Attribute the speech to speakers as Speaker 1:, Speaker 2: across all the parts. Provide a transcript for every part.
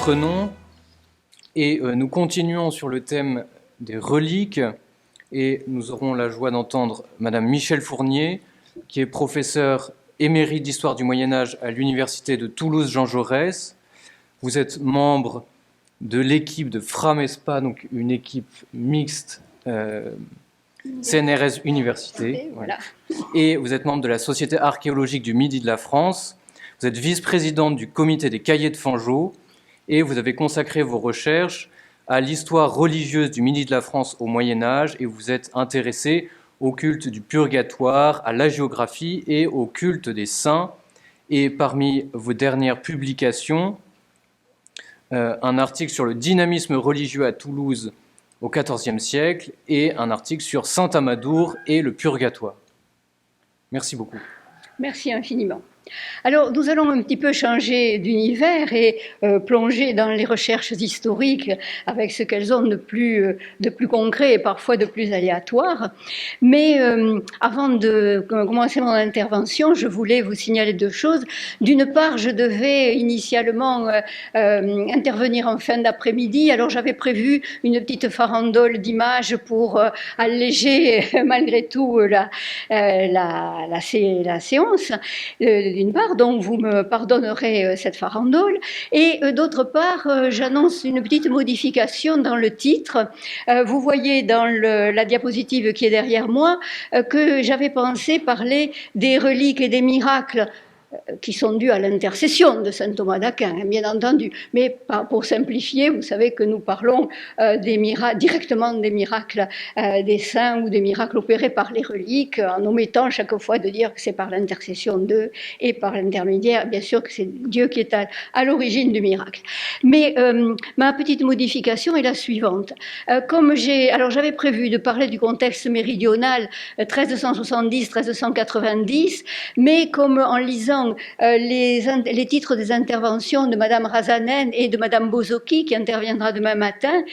Speaker 1: reprenons et nous continuons sur le thème des reliques et nous aurons la joie d'entendre Madame Michèle Fournier, qui est professeure émérite d'histoire du Moyen-Âge à l'Université de Toulouse-Jean Jaurès. Vous êtes membre de l'équipe de Framespa, donc une équipe mixte CNRS Université.
Speaker 2: Voilà.
Speaker 1: Et vous êtes membre de la Société archéologique du Midi de la France. Vous êtes vice-présidente du comité des cahiers de Fangeau et vous avez consacré vos recherches à l'histoire religieuse du Midi de la France au Moyen-Âge et vous êtes intéressée au culte du purgatoire, à la géographie et au culte des saints. Et parmi vos dernières publications, un article sur le dynamisme religieux à Toulouse au XIVe siècle et un article sur Saint Amadour et le purgatoire. Merci beaucoup.
Speaker 2: Merci infiniment. Alors, nous allons un petit peu changer d'univers et plonger dans les recherches historiques avec ce qu'elles ont de plus concret et parfois de plus aléatoire. Mais avant de commencer mon intervention, je voulais vous signaler deux choses. D'une part, je devais initialement intervenir en fin d'après-midi. Alors, j'avais prévu une petite farandole d'images pour alléger malgré tout la séance. D'une part, donc vous me pardonnerez cette farandole, et d'autre part, j'annonce une petite modification dans le titre. Vous voyez dans la diapositive qui est derrière moi que j'avais pensé parler des reliques et des miracles qui sont dus à l'intercession de saint Thomas d'Aquin, bien entendu. Mais pour simplifier, vous savez que nous parlons directement des miracles des saints ou des miracles opérés par les reliques, en omettant chaque fois de dire que c'est par l'intercession d'eux et par l'intermédiaire, bien sûr que c'est Dieu qui est à l'origine du miracle. Mais ma petite modification est la suivante. Alors j'avais prévu de parler du contexte méridional 1370-1390, mais comme en lisant les titres des interventions de Madame Razanen et de Madame Bozocchi, qui interviendra demain matin,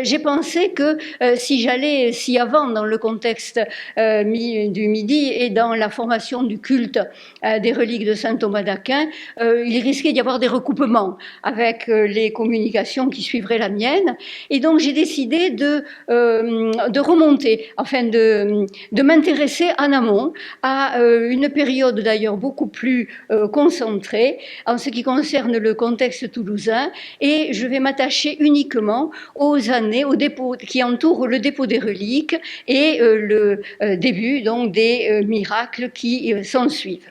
Speaker 2: j'ai pensé que si j'allais si avant dans le contexte du Midi et dans la formation du culte des reliques de saint Thomas d'Aquin, il risquait d'y avoir des recoupements avec les communications qui suivraient la mienne. Et donc j'ai décidé de remonter, enfin de m'intéresser en amont à une période d'ailleurs beaucoup plus concentrée en ce qui concerne le contexte toulousain, et je vais m'attacher uniquement aux années, aux dépôts qui entourent le dépôt des reliques et le début donc des miracles qui s'ensuivent.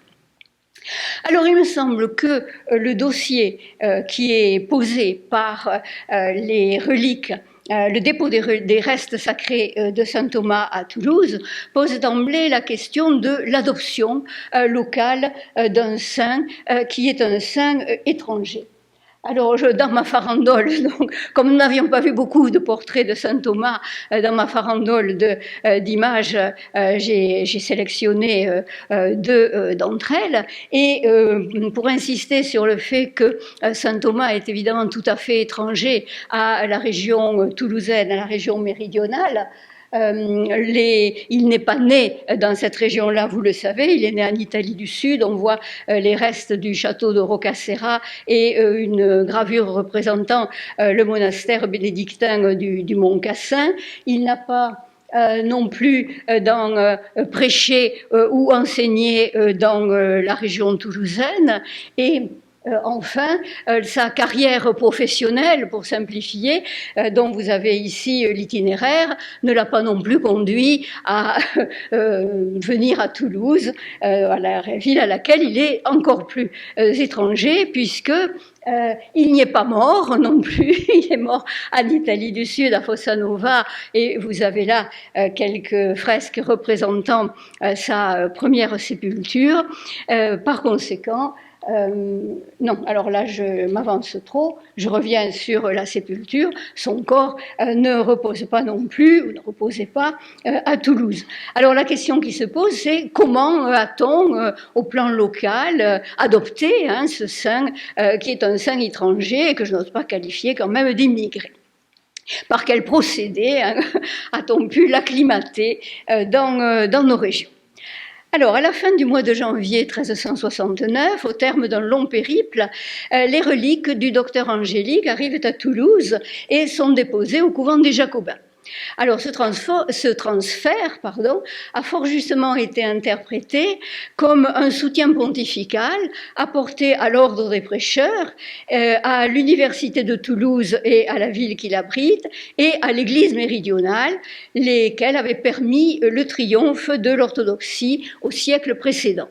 Speaker 2: Alors, il me semble que le dossier qui est posé par les reliques, le dépôt des restes sacrés de saint Thomas à Toulouse, pose d'emblée la question de l'adoption locale d'un saint qui est un saint étranger. Alors, dans ma farandole, donc, comme nous n'avions pas vu beaucoup de portraits de saint Thomas, dans ma farandole d'images, j'ai sélectionné deux d'entre elles. Et pour insister sur le fait que saint Thomas est évidemment tout à fait étranger à la région toulousaine, à la région méridionale, il n'est pas né dans cette région-là, vous le savez, il est né en Italie du Sud. On voit les restes du château de Roccassera et une gravure représentant le monastère bénédictin du Mont Cassin. Il n'a pas non plus prêché ou enseigné dans la région toulousaine, et enfin, sa carrière professionnelle, pour simplifier, dont vous avez ici l'itinéraire, ne l'a pas non plus conduit à venir à Toulouse, à la ville à laquelle il est encore plus étranger, puisque il n'y est pas mort non plus, il est mort en Italie du Sud, à Fossa Nova, et vous avez là quelques fresques représentant sa première sépulture. Par conséquent, non, alors là je m'avance trop, je reviens sur la sépulture. Son corps ne repose pas non plus, ou ne reposait pas à Toulouse. Alors la question qui se pose, c'est comment a-t-on au plan local adopté ce saint qui est un saint étranger et que je n'ose pas qualifier quand même d'immigré? Par quel procédé a-t-on pu l'acclimater dans nos régions? Alors, à la fin du mois de janvier 1369, au terme d'un long périple, les reliques du docteur Angélique arrivent à Toulouse et sont déposées au couvent des Jacobins. Alors, ce transfert a fort justement été interprété comme un soutien pontifical apporté à l'ordre des prêcheurs, à l'université de Toulouse et à la ville qui l'abrite, et à l'Église méridionale, lesquelles avaient permis le triomphe de l'orthodoxie au siècle précédent.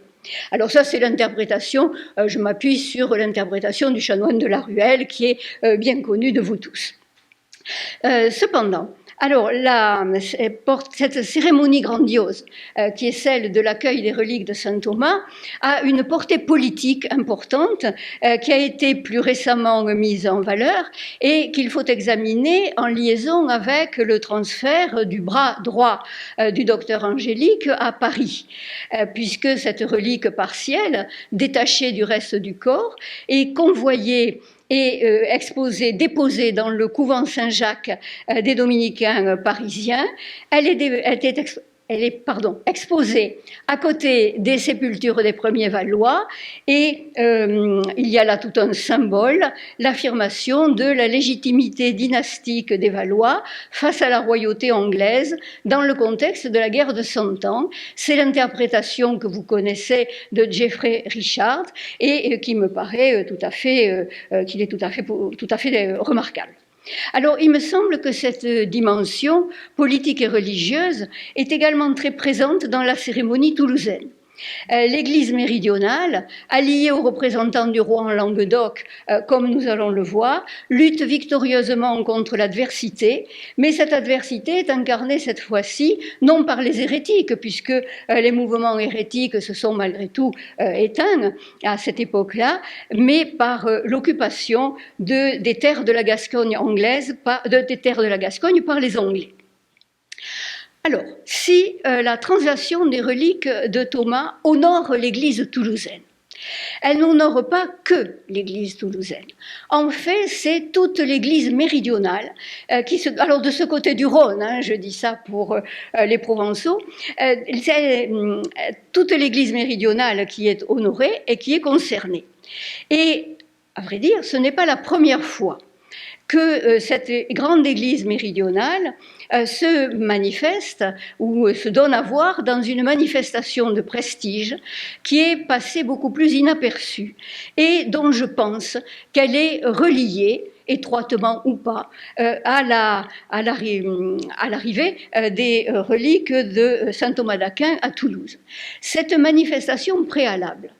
Speaker 2: Alors ça, c'est l'interprétation, je m'appuie sur l'interprétation du chanoine de la Ruelle, qui est bien connue de vous tous. Cependant, alors, cette cérémonie grandiose, qui est celle de l'accueil des reliques de saint Thomas, a une portée politique importante, qui a été plus récemment mise en valeur et qu'il faut examiner en liaison avec le transfert du bras droit du docteur Angélique à Paris, puisque cette relique partielle, détachée du reste du corps, est convoyée et déposée dans le couvent Saint-Jacques des dominicains parisiens. Elle est exposée à côté des sépultures des premiers Valois et il y a là tout un symbole, l'affirmation de la légitimité dynastique des Valois face à la royauté anglaise dans le contexte de la guerre de Cent Ans. C'est l'interprétation que vous connaissez de Geoffrey Richard et qui me paraît tout à fait remarquable. Alors, il me semble que cette dimension politique et religieuse est également très présente dans la cérémonie toulousaine. L'Église méridionale, alliée aux représentants du roi en Languedoc, comme nous allons le voir, lutte victorieusement contre l'adversité, mais cette adversité est incarnée cette fois-ci non par les hérétiques, puisque les mouvements hérétiques se sont malgré tout éteints à cette époque-là, mais par l'occupation des terres de la Gascogne anglaise, des terres de la Gascogne par les Anglais. Alors, si la translation des reliques de Thomas honore l'Église toulousaine, elle n'honore pas que l'Église toulousaine. En fait, c'est toute l'Église méridionale alors de ce côté du Rhône, je dis ça pour les Provençaux, c'est toute l'Église méridionale qui est honorée et qui est concernée. Et, à vrai dire, ce n'est pas la première fois que cette grande Église méridionale se manifeste ou se donne à voir dans une manifestation de prestige qui est passée beaucoup plus inaperçue et dont je pense qu'elle est reliée étroitement ou pas, à l'arrivée des reliques de saint Thomas d'Aquin à Toulouse. Cette manifestation préalable,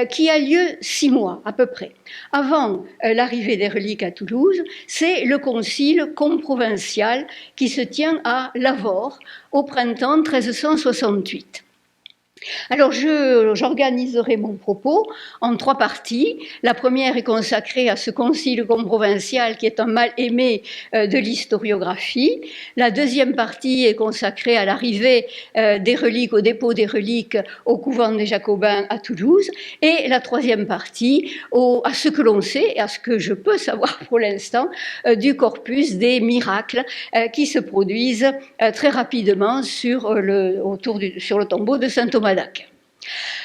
Speaker 2: qui a lieu 6 mois à peu près avant l'arrivée des reliques à Toulouse, c'est le concile comprovincial qui se tient à Lavore au printemps 1368. Alors, j'organiserai mon propos en 3 parties. La première est consacrée à ce concile comprovincial qui est un mal-aimé de l'historiographie. La deuxième partie est consacrée à l'arrivée des reliques, au dépôt des reliques au couvent des Jacobins à Toulouse. Et la troisième partie à ce que l'on sait et à ce que je peux savoir pour l'instant du corpus des miracles qui se produisent très rapidement sur le tombeau de saint Thomas d'Aquin.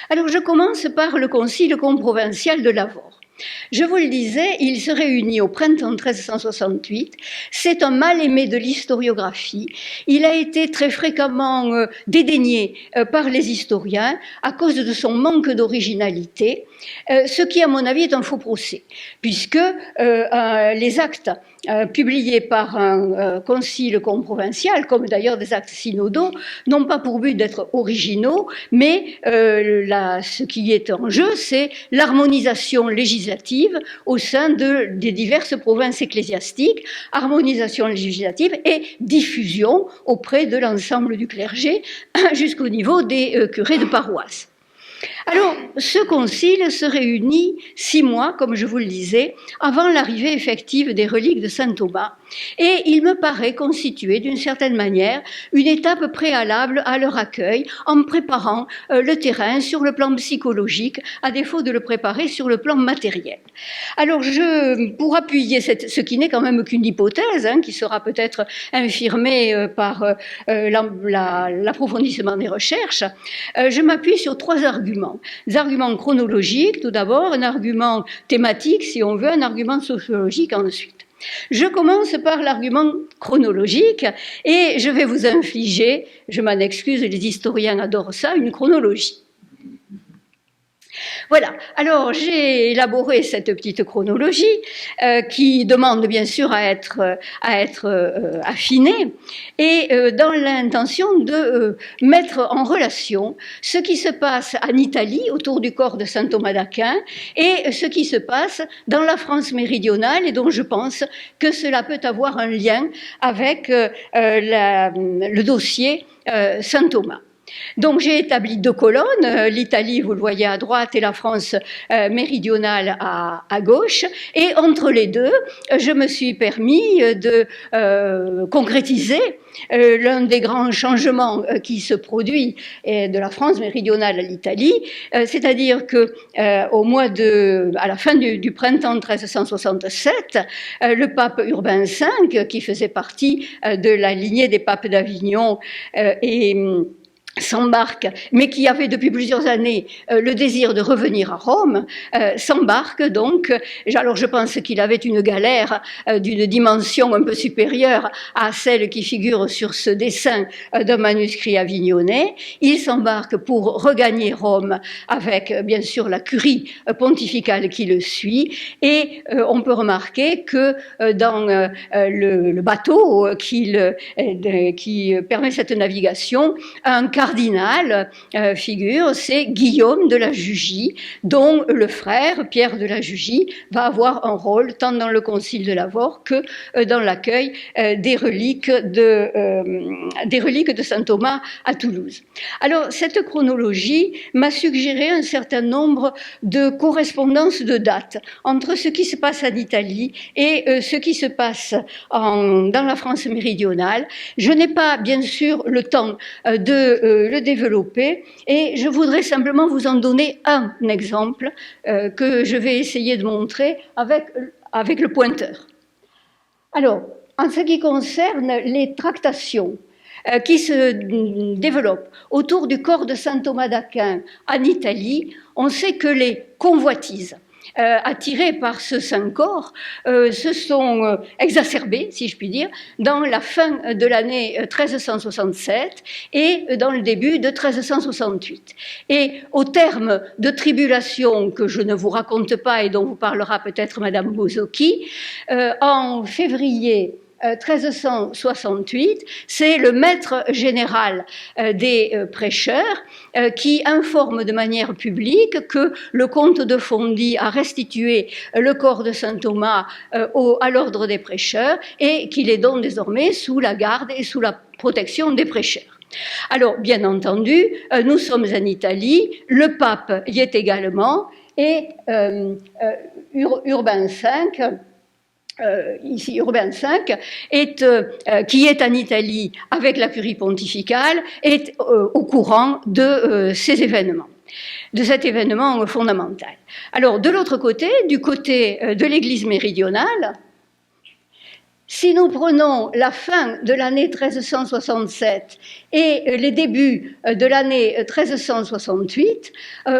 Speaker 2: Alors, je commence par le concile comprovincial de Lavore. Je vous le disais, il se réunit au printemps 1368. C'est un mal-aimé de l'historiographie. Il a été très fréquemment dédaigné par les historiens à cause de son manque d'originalité, ce qui, à mon avis, est un faux procès, puisque les actes publiés par un concile comprovincial, comme d'ailleurs des actes synodaux, n'ont pas pour but d'être originaux, mais ce qui est en jeu, c'est l'harmonisation législative au sein des diverses provinces ecclésiastiques, harmonisation législative et diffusion auprès de l'ensemble du clergé jusqu'au niveau des curés de paroisse. Alors, ce concile se réunit 6 mois, comme je vous le disais, avant l'arrivée effective des reliques de saint Thomas, Et il me paraît constituer d'une certaine manière une étape préalable à leur accueil en préparant le terrain sur le plan psychologique, à défaut de le préparer sur le plan matériel. Alors, pour appuyer ce qui n'est quand même qu'une hypothèse, qui sera peut-être infirmée par l'approfondissement des recherches, je m'appuie sur 3 arguments. Des arguments chronologiques, tout d'abord, un argument thématique, si on veut, un argument sociologique ensuite. Je commence par l'argument chronologique et je vais vous infliger, je m'en excuse, les historiens adorent ça, une chronologie. Voilà, alors j'ai élaboré cette petite chronologie qui demande bien sûr à être affinée et dans l'intention de mettre en relation ce qui se passe en Italie autour du corps de saint Thomas d'Aquin et ce qui se passe dans la France méridionale et dont je pense que cela peut avoir un lien avec le dossier saint Thomas. Donc j'ai établi 2 colonnes, l'Italie, vous le voyez à droite, et la France méridionale à gauche, et entre les deux, je me suis permis de concrétiser l'un des grands changements qui se produit de la France méridionale à l'Italie, c'est-à-dire que à la fin du printemps 1367, le pape Urbain V, qui faisait partie de la lignée des papes d'Avignon s'embarque, mais qui avait depuis plusieurs années le désir de revenir à Rome, s'embarque donc. Alors je pense qu'il avait une galère d'une dimension un peu supérieure à celle qui figure sur ce dessin d'un manuscrit avignonnais. Il s'embarque pour regagner Rome avec bien sûr la curie pontificale qui le suit et on peut remarquer que dans le bateau qui permet cette navigation, un cardinal figure, c'est Guillaume de la Jugie, dont le frère, Pierre de la Jugie, va avoir un rôle tant dans le concile de Lavore que dans l'accueil des reliques de saint Thomas à Toulouse. Alors, cette chronologie m'a suggéré un certain nombre de correspondances de dates entre ce qui se passe en Italie et ce qui se passe dans la France méridionale. Je n'ai pas, bien sûr, le temps de le développer et je voudrais simplement vous en donner un exemple que je vais essayer de montrer avec le pointeur. Alors, en ce qui concerne les tractations qui se développent autour du corps de saint Thomas d'Aquin en Italie, on sait que les convoitises attirés par ce saint corps se sont exacerbés, si je puis dire, dans la fin de l'année 1367 et dans le début de 1368. Et au terme de tribulations que je ne vous raconte pas et dont vous parlera peut-être Madame Bozocchi, en février 1368, c'est le maître général des prêcheurs qui informe de manière publique que le comte de Fondi a restitué le corps de saint Thomas à l'ordre des prêcheurs et qu'il est donc désormais sous la garde et sous la protection des prêcheurs. Alors, bien entendu, nous sommes en Italie, le pape y est également et Urbain V ici Urbain V, qui est en Italie avec la curie pontificale, est au courant de ces événements, de cet événement fondamental. Alors, de l'autre côté, du côté de l'Église méridionale, si nous prenons la fin de l'année 1367 et les débuts de l'année 1368,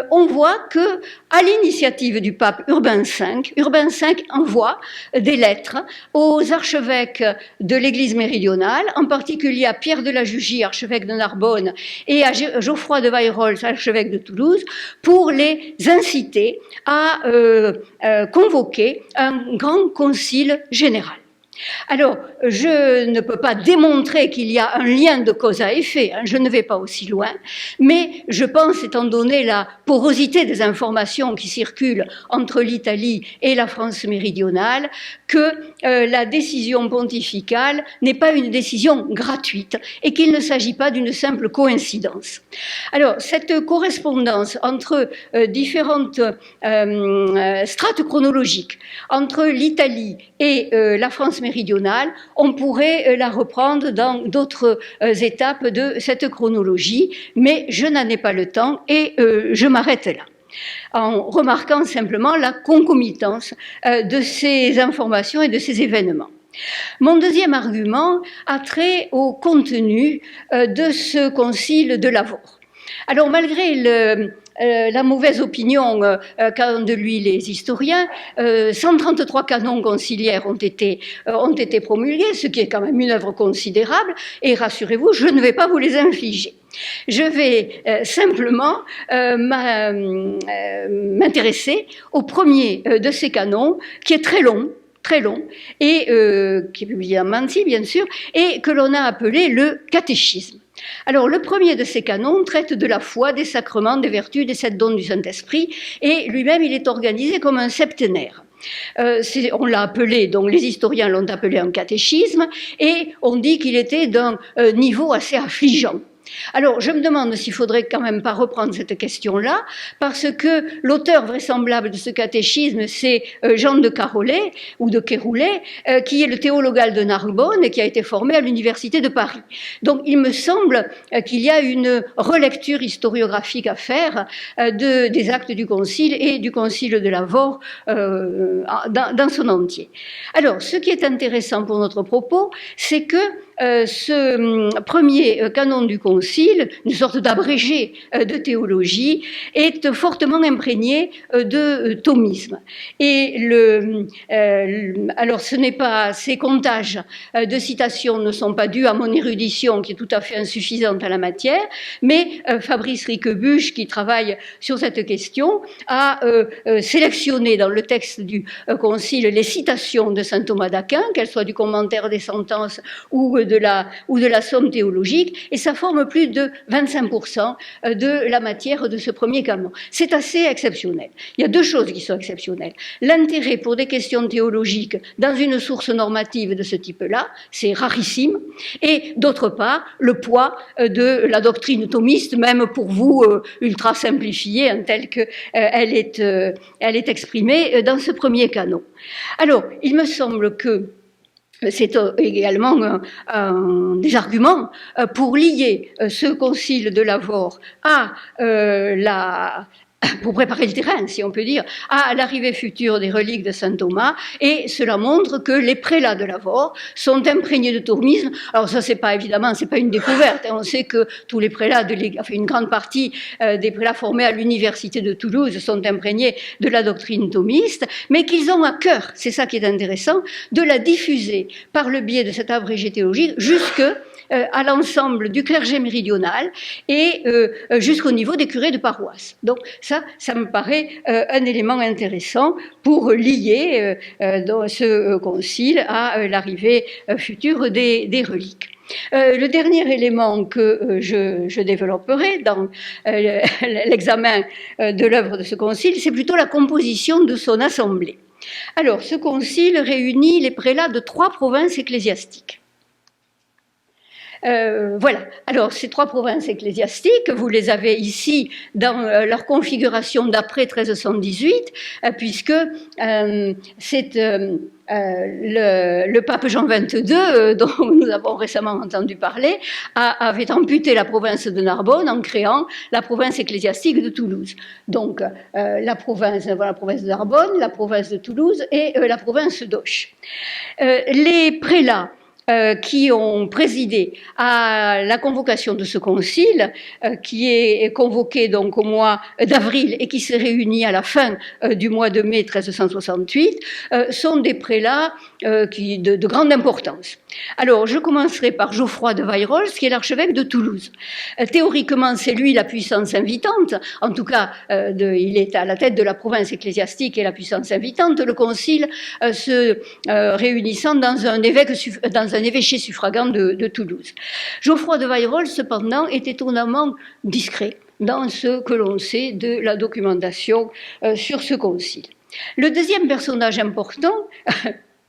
Speaker 2: on voit que, à l'initiative du pape Urbain V envoie des lettres aux archevêques de l'Église méridionale, en particulier à Pierre de la Jugie, archevêque de Narbonne, et à Geoffroy de Weyrolles, archevêque de Toulouse, pour les inciter à convoquer un grand concile général. Alors, je ne peux pas démontrer qu'il y a un lien de cause à effet, je ne vais pas aussi loin, mais je pense, étant donné la porosité des informations qui circulent entre l'Italie et la France méridionale, que la décision pontificale n'est pas une décision gratuite et qu'il ne s'agit pas d'une simple coïncidence. Alors, cette correspondance entre différentes strates chronologiques, entre l'Italie et la France méridionale, on pourrait la reprendre dans d'autres étapes de cette chronologie, mais je n'en ai pas le temps et je m'arrête là, en remarquant simplement la concomitance de ces informations et de ces événements. Mon deuxième argument a trait au contenu de ce concile de Lavore. Alors, malgré la mauvaise opinion qu'ont de lui les historiens, 133 canons conciliaires ont été promulgués, ce qui est quand même une œuvre considérable, et rassurez-vous, je ne vais pas vous les infliger. Je vais simplement m'intéresser au premier de ces canons, qui est très long, et qui est publié en Mansi, bien sûr, et que l'on a appelé le catéchisme. Alors, le premier de ces canons traite de la foi, des sacrements, des vertus, des 7 dons du Saint-Esprit, et lui-même, il est organisé comme un septénaire. On l'a appelé, donc les historiens l'ont appelé un catéchisme, et on dit qu'il était d'un niveau assez affligeant. Alors, je me demande s'il faudrait quand même pas reprendre cette question-là, parce que l'auteur vraisemblable de ce catéchisme, c'est Jean de Carolet, ou de Kéroulet, qui est le théologal de Narbonne et qui a été formé à l'Université de Paris. Donc, il me semble qu'il y a une relecture historiographique à faire des actes du Concile et du Concile de Lavore dans son entier. Alors, ce qui est intéressant pour notre propos, c'est que ce premier canon du Concile, une sorte d'abrégé de théologie, est fortement imprégné de thomisme. Et alors, ce n'est pas, ces comptages de citations ne sont pas dus à mon érudition, qui est tout à fait insuffisante à la matière, mais Fabrice Riquebuche, qui travaille sur cette question, a sélectionné dans le texte du Concile les citations de saint Thomas d'Aquin, qu'elles soient du commentaire des sentences ou de la somme théologique, et ça forme plus de 25% de la matière de ce premier canon. C'est assez exceptionnel. Il y a deux choses qui sont exceptionnelles. L'intérêt pour des questions théologiques dans une source normative de ce type-là, c'est rarissime, et d'autre part, le poids de la doctrine thomiste, même pour vous ultra simplifiée, hein, telle qu'elle est exprimée dans ce premier canon. Alors, il me semble que c'est également des arguments pour lier ce concile de Lavore à pour préparer le terrain, si on peut dire, à l'arrivée future des reliques de saint Thomas, et cela montre que les prélats de Lavore sont imprégnés de thomisme. Alors ça, c'est pas une découverte, hein. On sait que tous les prélats, une grande partie des prélats formés à l'université de Toulouse sont imprégnés de la doctrine thomiste, mais qu'ils ont à cœur, c'est ça qui est intéressant, de la diffuser par le biais de cet abrégé théologique jusque à l'ensemble du clergé méridional et jusqu'au niveau des curés de paroisse. Donc ça me paraît un élément intéressant pour lier dans ce concile à l'arrivée future des reliques. Le dernier élément que je développerai dans l'examen de l'œuvre de ce concile, c'est plutôt la composition de son assemblée. Alors, ce concile réunit les prélats de 3 provinces ecclésiastiques. Voilà. Alors, ces 3 provinces ecclésiastiques, vous les avez ici dans leur configuration d'après 1318, puisque c'est le pape Jean XXII, dont nous avons récemment entendu parler, avait amputé la province de Narbonne en créant la province ecclésiastique de Toulouse. Donc, la province de Narbonne, la province de Toulouse et la province d'Auch. Les prélats qui ont présidé à la convocation de ce concile, qui est convoqué donc au mois d'avril et qui s'est réuni à la fin du mois de mai 1368, sont des prélats de grande importance. Alors, je commencerai par Geoffroy de Weyrolles, qui est l'archevêque de Toulouse. Théoriquement, c'est lui la puissance invitante, en tout cas, il est à la tête de la province ecclésiastique et la puissance invitante, le concile se réunissant dans un évêché suffragant de Toulouse. Geoffroy de Weyrolles, cependant, est étonnamment discret dans ce que l'on sait de la documentation sur ce concile. Le deuxième personnage important,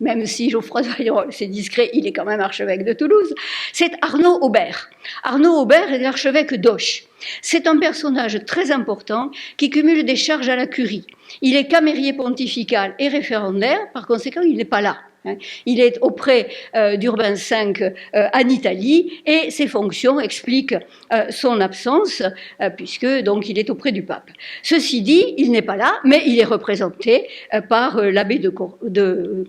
Speaker 2: même si Geoffroy de Weyrolles c'est discret, il est quand même archevêque de Toulouse, c'est Arnaud Aubert. Arnaud Aubert est l'archevêque d'Auch. C'est un personnage très important qui cumule des charges à la curie. Il est camérier pontifical et référendaire, par conséquent, il n'est pas là. Il est auprès d'Urbain V en Italie et ses fonctions expliquent son absence puisque donc il est auprès du pape. Ceci dit, il n'est pas là, mais il est représenté par l'abbé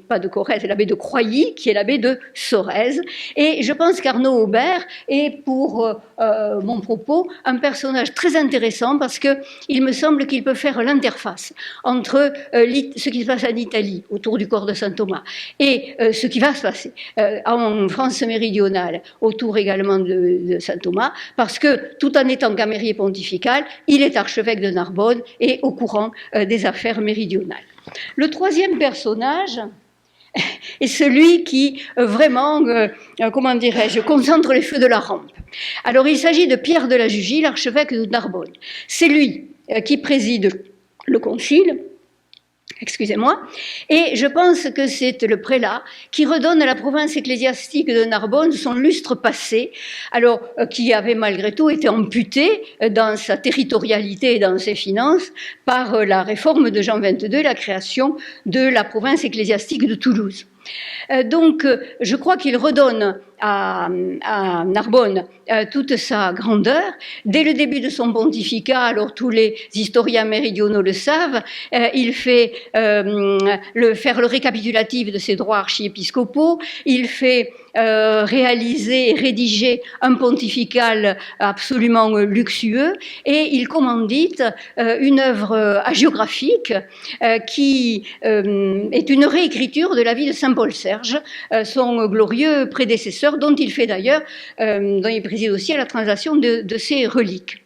Speaker 2: pas de Corrèze, l'abbé de Croilly, qui est l'abbé de Sorèze. Et je pense qu'Arnaud Aubert est, pour mon propos, un personnage très intéressant parce qu'il me semble qu'il peut faire l'interface entre ce qui se passe en Italie, autour du corps de saint Thomas, et ce qui va se passer en France méridionale, autour également de saint Thomas, parce que, tout en étant camérier pontifical, il est archevêque de Narbonne et au courant des affaires méridionales. Le troisième personnage est celui qui vraiment, comment dirais-je, concentre les feux de la rampe. Alors il s'agit de Pierre de la Jugie, l'archevêque de Narbonne. C'est lui qui préside le concile, excusez-moi, et je pense que c'est le prélat qui redonne à la province ecclésiastique de Narbonne son lustre passé, alors qui avait malgré tout été amputé dans sa territorialité et dans ses finances par la réforme de Jean XXII, la création de la province ecclésiastique de Toulouse. Donc, je crois qu'il redonne à Narbonne toute sa grandeur. Dès le début de son pontificat, alors tous les historiens méridionaux le savent, il fait faire le récapitulatif de ses droits archiépiscopaux, il fait réaliser et rédiger un pontifical absolument luxueux, et il commandite une œuvre hagiographique qui est une réécriture de la vie de saint Paul Serge, son glorieux prédécesseur, dont il fait d'ailleurs, dont il préside aussi à la translation de ses reliques.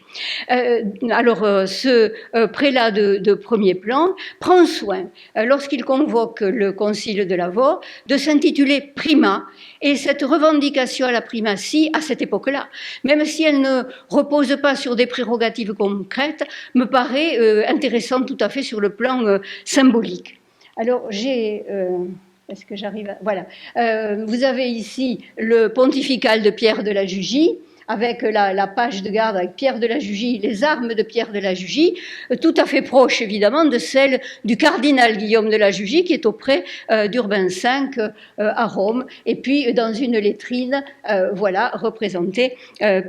Speaker 2: Alors, ce prélat de premier plan prend soin, lorsqu'il convoque le concile de Lavore, de s'intituler Prima, et cette revendication à la primatie, à cette époque-là, même si elle ne repose pas sur des prérogatives concrètes, me paraît intéressante tout à fait sur le plan symbolique. Alors, est-ce que j'arrive à... Voilà. Vous avez ici le pontifical de Pierre de la Jugie, avec la page de garde avec Pierre de la Jugie, les armes de Pierre de la Jugie, tout à fait proche évidemment de celle du cardinal Guillaume de la Jugie, qui est auprès d'Urbain V à Rome, et puis dans une lettrine, voilà, représentée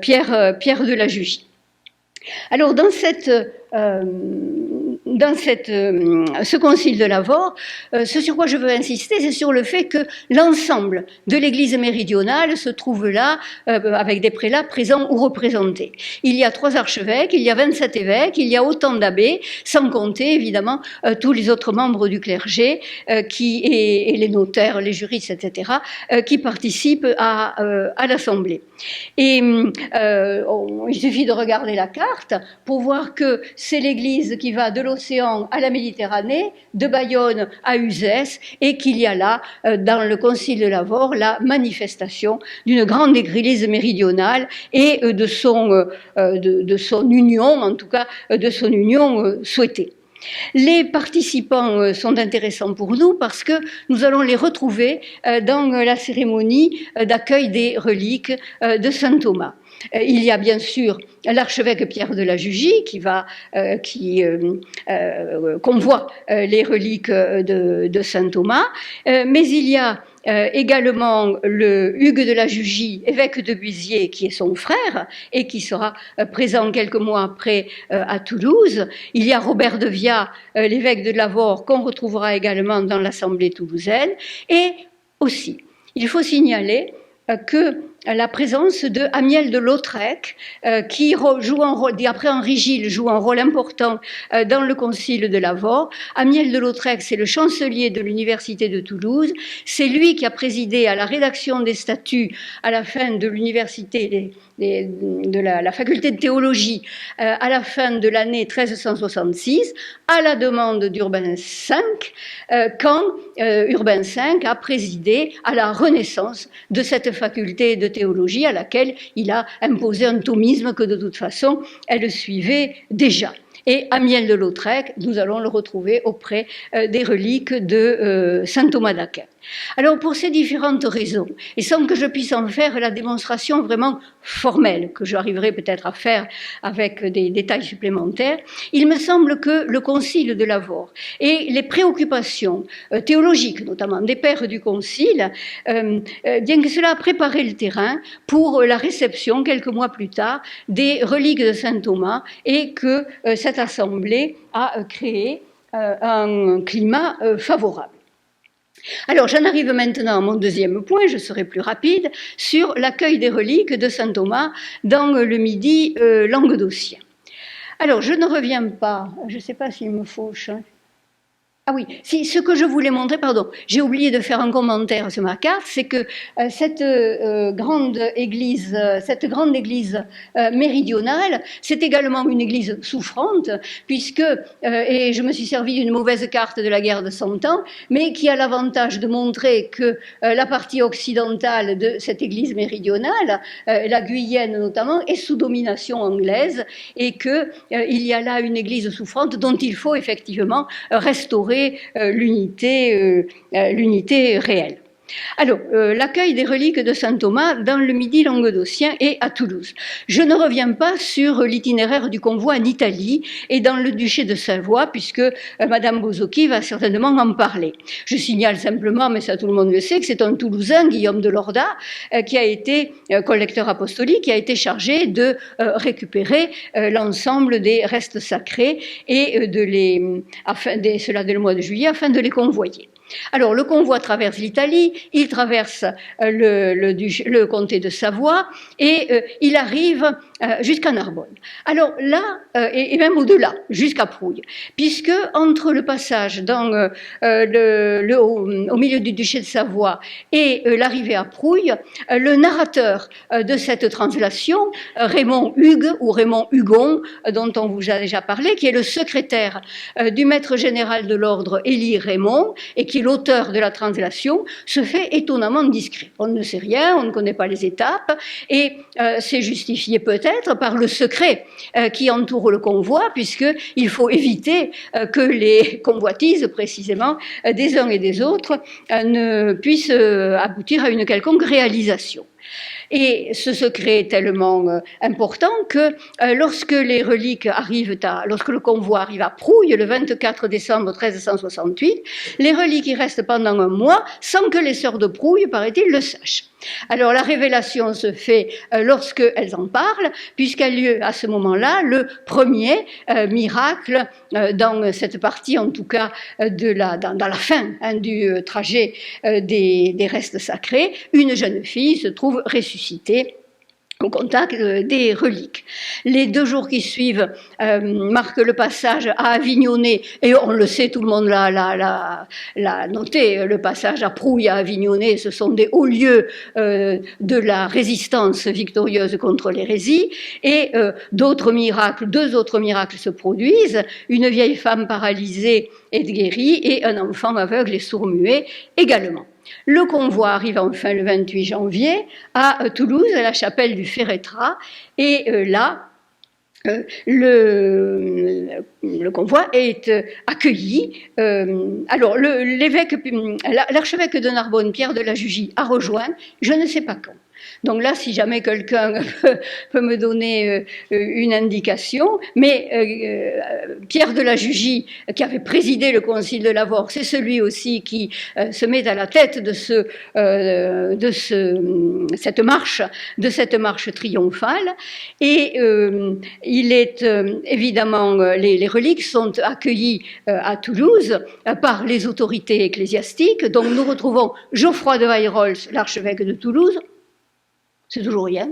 Speaker 2: Pierre de la Jugie. Alors dans ce concile de Lavore, ce sur quoi je veux insister, c'est sur le fait que l'ensemble de l'Église méridionale se trouve là, avec des prélats présents ou représentés. Il y a 3 archevêques, il y a 27 évêques, il y a autant d'abbés, sans compter évidemment tous les autres membres du clergé et les notaires, les juristes, etc., qui participent à l'Assemblée. Et il suffit de regarder la carte pour voir que c'est l'Église qui va de l'océan à la Méditerranée, de Bayonne à Uzès, et qu'il y a là, dans le concile de Lavore, la manifestation d'une grande Église méridionale et de son union, en tout cas de son union souhaitée. Les participants sont intéressants pour nous parce que nous allons les retrouver dans la cérémonie d'accueil des reliques de saint Thomas. Il y a bien sûr l'archevêque Pierre de la Jugie qui convoie les reliques de saint Thomas, mais il y a également le Hugues de la Jugie, évêque de Buisier, qui est son frère et qui sera présent quelques mois après à Toulouse. Il y a Robert de Via, l'évêque de Lavore, qu'on retrouvera également dans l'Assemblée toulousaine. Et aussi, il faut signaler que la présence de Amiel de Lautrec, qui joue un rôle, après Henri Gilles, joue un rôle important dans le concile de Lavore. Amiel de Lautrec, c'est le chancelier de l'université de Toulouse. C'est lui qui a présidé à la rédaction des statuts à la fin de l'université, de la faculté de théologie, à la fin de l'année 1366, à la demande d'Urbain V, quand Urbain V a présidé à la renaissance de cette faculté de théologie à laquelle il a imposé un thomisme que de toute façon elle suivait déjà. Et Amiel de Lautrec, nous allons le retrouver auprès des reliques de saint Thomas d'Aquin. Alors pour ces différentes raisons, et sans que je puisse en faire la démonstration vraiment formelle, que j'arriverai peut-être à faire avec des détails supplémentaires, il me semble que le Concile de Lavore et les préoccupations théologiques, notamment des pères du Concile, bien que cela a préparé le terrain pour la réception, quelques mois plus tard, des reliques de saint Thomas, et que cette assemblée a créé un climat favorable. Alors, j'en arrive maintenant à mon deuxième point, je serai plus rapide, sur l'accueil des reliques de saint Thomas dans le Midi languedocien. Alors, je ne reviens pas, je ne sais pas s'il me faut... Ah oui, si, ce que je voulais montrer, pardon, j'ai oublié de faire un commentaire sur ma carte, c'est que cette grande église méridionale, c'est également une église souffrante, puisque, et je me suis servi d'une mauvaise carte de la guerre de Cent Ans, mais qui a l'avantage de montrer que la partie occidentale de cette église méridionale, la Guyenne notamment, est sous domination anglaise, et qu'il y a là une église souffrante dont il faut effectivement restaurer l'unité réelle. Alors, l'accueil des reliques de saint Thomas dans le Midi languedocien et à Toulouse. Je ne reviens pas sur l'itinéraire du convoi en Italie et dans le duché de Savoie, puisque Madame Bosocchi va certainement en parler. Je signale simplement, mais ça tout le monde le sait, que c'est un Toulousain, Guillaume de Lorda, qui a été collecteur apostolique, qui a été chargé de récupérer l'ensemble des restes sacrés et cela dès le mois de juillet, afin de les convoyer. Alors, le convoi traverse l'Italie, il traverse le comté de Savoie et il arrive jusqu'à Narbonne. Alors là, et même au-delà, jusqu'à Prouille, puisque entre le passage au milieu du duché de Savoie et l'arrivée à Prouille, le narrateur de cette translation, Raymond Hugues ou Raymond Hugon, dont on vous a déjà parlé, qui est le secrétaire du maître général de l'ordre Élie Raymond, et qui est l'auteur de la translation, se fait étonnamment discret. On ne sait rien, on ne connaît pas les étapes, et c'est justifié peut-être par le secret qui entoure le convoi, puisqu'il faut éviter que les convoitises, précisément, des uns et des autres, ne puissent aboutir à une quelconque réalisation. Et ce secret est tellement important que lorsque le convoi arrive à Prouille, le 24 décembre 1368, les reliques y restent pendant un mois sans que les sœurs de Prouille, paraît-il, le sachent. Alors la révélation se fait lorsqu'elles en parlent, puisqu'a lieu à ce moment-là le premier miracle dans cette partie, en tout cas dans la fin du trajet des restes sacrés. Une jeune fille se trouve ressuscitée au contact des reliques. Les 2 jours qui suivent marquent le passage à Avignonnet, et on le sait, tout le monde l'a noté, le passage à Prouille, à Avignonnet, ce sont des hauts lieux de la résistance victorieuse contre l'hérésie, et 2 autres miracles se produisent, une vieille femme paralysée est guérie, et un enfant aveugle et sourd-muet également. Le convoi arrive enfin le 28 janvier à Toulouse, à la chapelle du Ferretrat, et là, le convoi est accueilli. Alors, l'archevêque de Narbonne, Pierre de la Jugie, a rejoint, je ne sais pas quand. Donc là, si jamais quelqu'un peut me donner une indication, mais Pierre de la Jugie, qui avait présidé le concile de Lavore, c'est celui aussi qui se met à la tête de cette marche triomphale, et il est évidemment, les reliques sont accueillies à Toulouse par les autorités ecclésiastiques. Donc nous retrouvons Geoffroy de Weyrolles, l'archevêque de Toulouse. C'est toujours rien,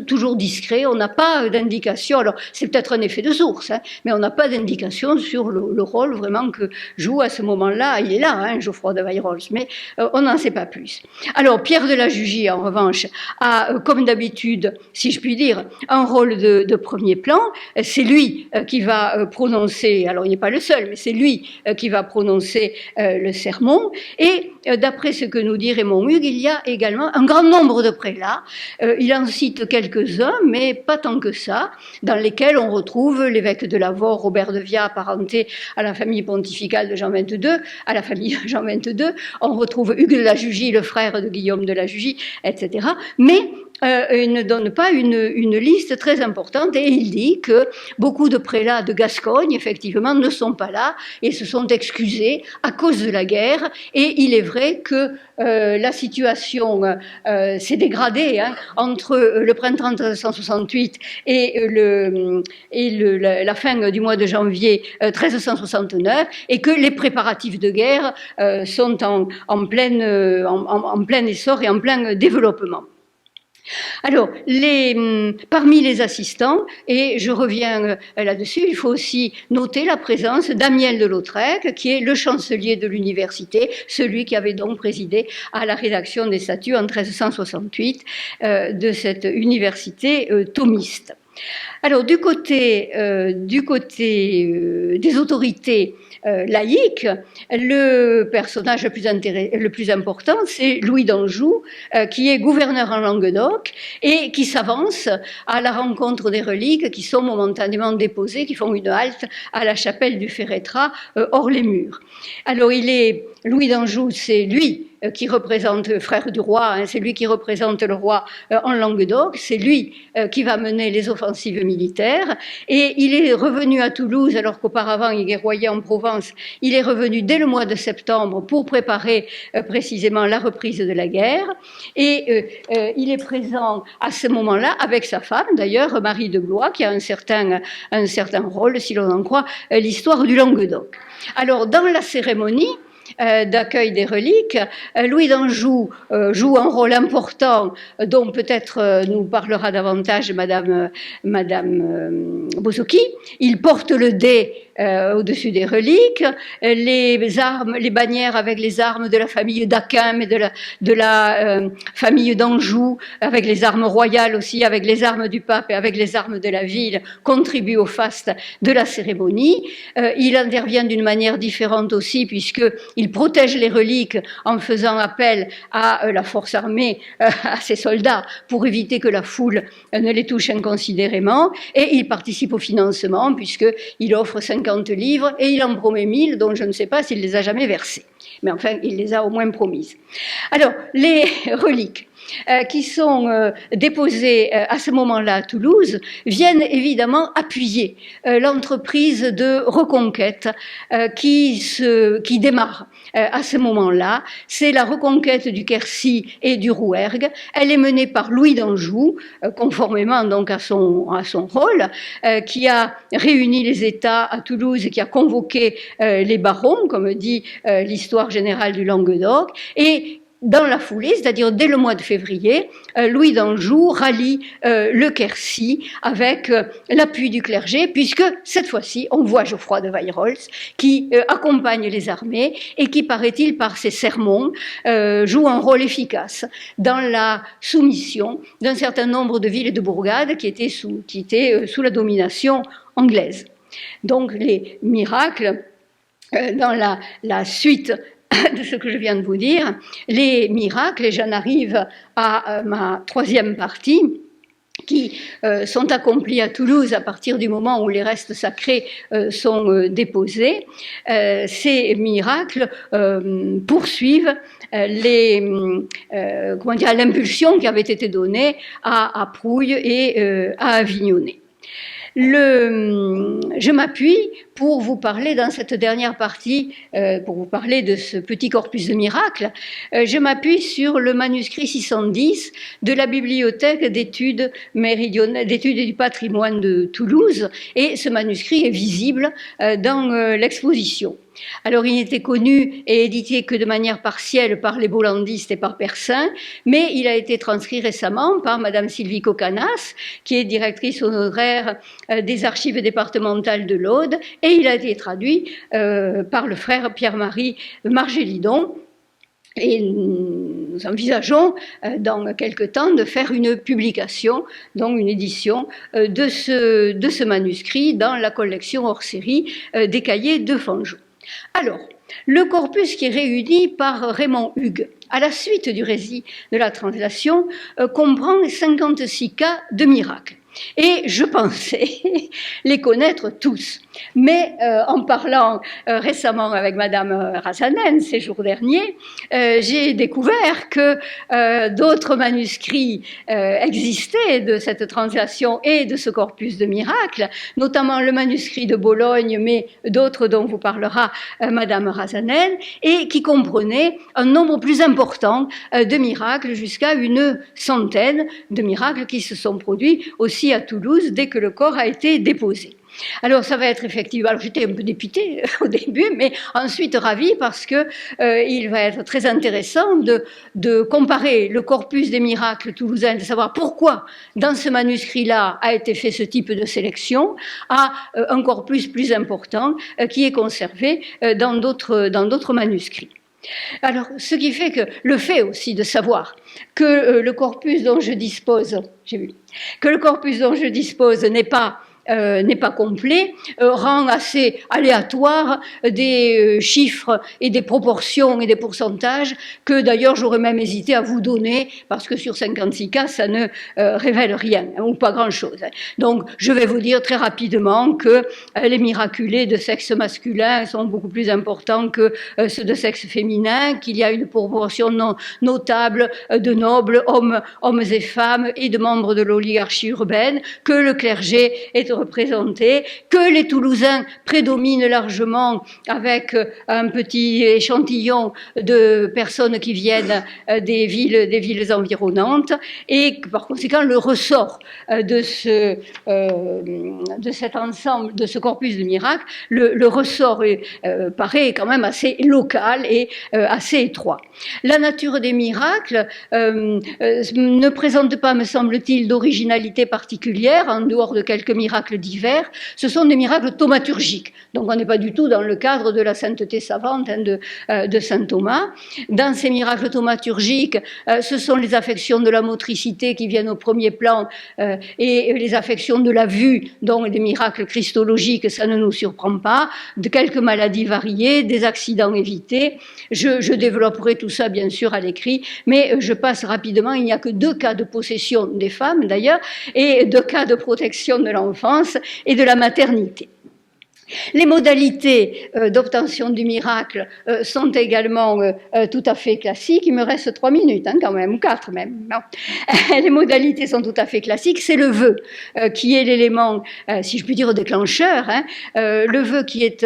Speaker 2: toujours discret, on n'a pas d'indication, alors c'est peut-être un effet de source, mais on n'a pas d'indication sur le rôle vraiment que joue à ce moment-là, il est là, Geoffroy de Weyrolles, mais on n'en sait pas plus. Alors Pierre de la Jugie, en revanche, a, comme d'habitude, si je puis dire, un rôle de premier plan, c'est lui qui va prononcer, alors il n'est pas le seul, mais c'est lui qui va prononcer le sermon, et d'après ce que nous dit Raymond Hugues, il y a également un grand nombre de prélats. Il en cite quelques-uns, mais pas tant que ça, dans lesquels on retrouve l'évêque de Lavaur, Robert de Via, apparenté à la famille pontificale de Jean XXII, à la famille Jean XXII, on retrouve Hugues de la Jugie, le frère de Guillaume de la Jugie, etc. Mais il ne donne pas une liste très importante et il dit que beaucoup de prélats de Gascogne, effectivement, ne sont pas là et se sont excusés à cause de la guerre. Et il est vrai que la situation s'est dégradée entre le printemps 1368 et la fin du mois de janvier 1369 et que les préparatifs de guerre sont en plein essor et en plein développement. Alors, parmi les assistants, et je reviens là-dessus, il faut aussi noter la présence d'Amiel de Lautrec, qui est le chancelier de l'université, celui qui avait donc présidé à la rédaction des statuts en 1368 de cette université thomiste. Alors, du côté des autorités laïques, le personnage le plus important, c'est Louis d'Anjou, qui est gouverneur en Languedoc et qui s'avance à la rencontre des reliques qui sont momentanément déposées, qui font une halte à la chapelle du Ferretrat, hors les murs. Alors, Louis d'Anjou, c'est lui qui représente, frère du roi, c'est lui qui représente le roi en Languedoc, c'est lui qui va mener les offensives militaires, et il est revenu à Toulouse alors qu'auparavant il guerroyait en Provence. Il est revenu dès le mois de septembre pour préparer précisément la reprise de la guerre, et il est présent à ce moment-là avec sa femme, d'ailleurs, Marie de Blois, qui a un certain rôle, si l'on en croit l'histoire du Languedoc. Alors, dans la cérémonie d'accueil des reliques, Louis d'Anjou joue un rôle important dont peut-être nous parlera davantage Madame Bozocchi. Il porte le dais au-dessus des reliques, les bannières avec les armes de la famille d'Aquin et de la famille d'Anjou, avec les armes royales aussi, avec les armes du pape et avec les armes de la ville, contribuent au faste de la cérémonie. Il intervient d'une manière différente aussi, puisqu'il protège les reliques en faisant appel à la force armée, à ses soldats, pour éviter que la foule ne les touche inconsidérément, et il participe au financement, puisqu'il offre 50 livres, et il en promet 1000, dont je ne sais pas s'il les a jamais versés. Mais enfin, il les a au moins promises. Alors, les reliques qui sont déposées à ce moment-là à Toulouse viennent évidemment appuyer l'entreprise de reconquête qui démarre à ce moment-là. C'est la reconquête du Quercy et du Rouergue. Elle est menée par Louis d'Anjou, conformément donc à son rôle, qui a réuni les États à Toulouse et qui a convoqué les barons, comme dit l'histoire générale du Languedoc, et dans la foulée, c'est-à-dire dès le mois de février, Louis d'Anjou rallie le Quercy avec l'appui du clergé, puisque cette fois-ci, on voit Geoffroy de Weyrolz qui accompagne les armées et qui, paraît-il, par ses sermons, joue un rôle efficace dans la soumission d'un certain nombre de villes et de bourgades qui étaient sous la domination anglaise. Donc les miracles, dans la suite de ce que je viens de vous dire, les miracles, et j'en arrive à ma troisième partie, qui sont accomplis à Toulouse à partir du moment où les restes sacrés sont déposés. Ces miracles poursuivent l'impulsion qui avait été donnée à Prouille et à Avignonnet. Je m'appuie pour vous parler dans cette dernière partie, pour vous parler de ce petit corpus de miracles, je m'appuie sur le manuscrit 610 de la bibliothèque d'études du patrimoine de Toulouse, et ce manuscrit est visible dans l'exposition. Alors, il n'était connu et édité que de manière partielle par les bollandistes et par Persin, mais il a été transcrit récemment par Madame Sylvie Cocanas, qui est directrice honoraire des archives départementales de l'Aude, et il a été traduit par le frère Pierre-Marie Margélidon. Et nous envisageons dans quelque temps de faire une publication, donc une édition de ce manuscrit dans la collection hors série des cahiers de Fanjou. Alors, Le corpus qui est réuni par Raymond Hugues à la suite du récit de la translation comprend 56 cas de miracles. Et je pensais les connaître tous. Mais en parlant récemment avec Madame Razanen ces jours derniers, j'ai découvert que d'autres manuscrits existaient de cette translation et de ce corpus de miracles, notamment le manuscrit de Bologne, mais d'autres dont vous parlera Madame Razanen, et qui comprenaient un nombre plus important de miracles, jusqu'à une centaine de miracles qui se sont produits aussi à Toulouse dès que le corps a été déposé. Alors ça va être effectivement, alors j'étais un peu dépitée au début, mais ensuite ravie parce que il va être très intéressant de comparer le corpus des miracles toulousains, de savoir pourquoi dans ce manuscrit-là a été fait ce type de sélection, à un corpus plus important qui est conservé dans d'autres manuscrits. Alors, ce qui fait que le fait aussi de savoir que le corpus dont je dispose, n'est pas complet, rend assez aléatoire des chiffres et des proportions et des pourcentages que d'ailleurs j'aurais même hésité à vous donner parce que sur 56 cas ça ne révèle rien ou pas grand-chose. Donc je vais vous dire très rapidement que les miraculés de sexe masculin sont beaucoup plus importants que ceux de sexe féminin, qu'il y a une proportion notable de nobles, hommes et femmes et de membres de l'oligarchie urbaine, que le clergé est représentés, que les Toulousains prédominent largement avec un petit échantillon de personnes qui viennent des villes environnantes, et que, par conséquent le ressort de cet ensemble, de ce corpus de miracles, le ressort paraît quand même assez local et assez étroit. La nature des miracles ne présente pas, me semble-t-il, d'originalité particulière en dehors de quelques miracles divers. Ce sont des miracles thaumaturgiques. Donc on n'est pas du tout dans le cadre de la sainteté savante de saint Thomas. Dans ces miracles thaumaturgiques, ce sont les affections de la motricité qui viennent au premier plan et les affections de la vue, donc des miracles christologiques, ça ne nous surprend pas, de quelques maladies variées, des accidents évités. Je développerai tout ça bien sûr à l'écrit, mais je passe rapidement. Il n'y a que 2 cas de possession des femmes d'ailleurs et 2 cas de protection de l'enfance et de la maternité. Les modalités d'obtention du miracle sont également tout à fait classiques. Il me reste 3 minutes quand même, ou 4 même. Non. Les modalités sont tout à fait classiques. C'est le vœu qui est l'élément, si je puis dire, déclencheur. Le vœu qui est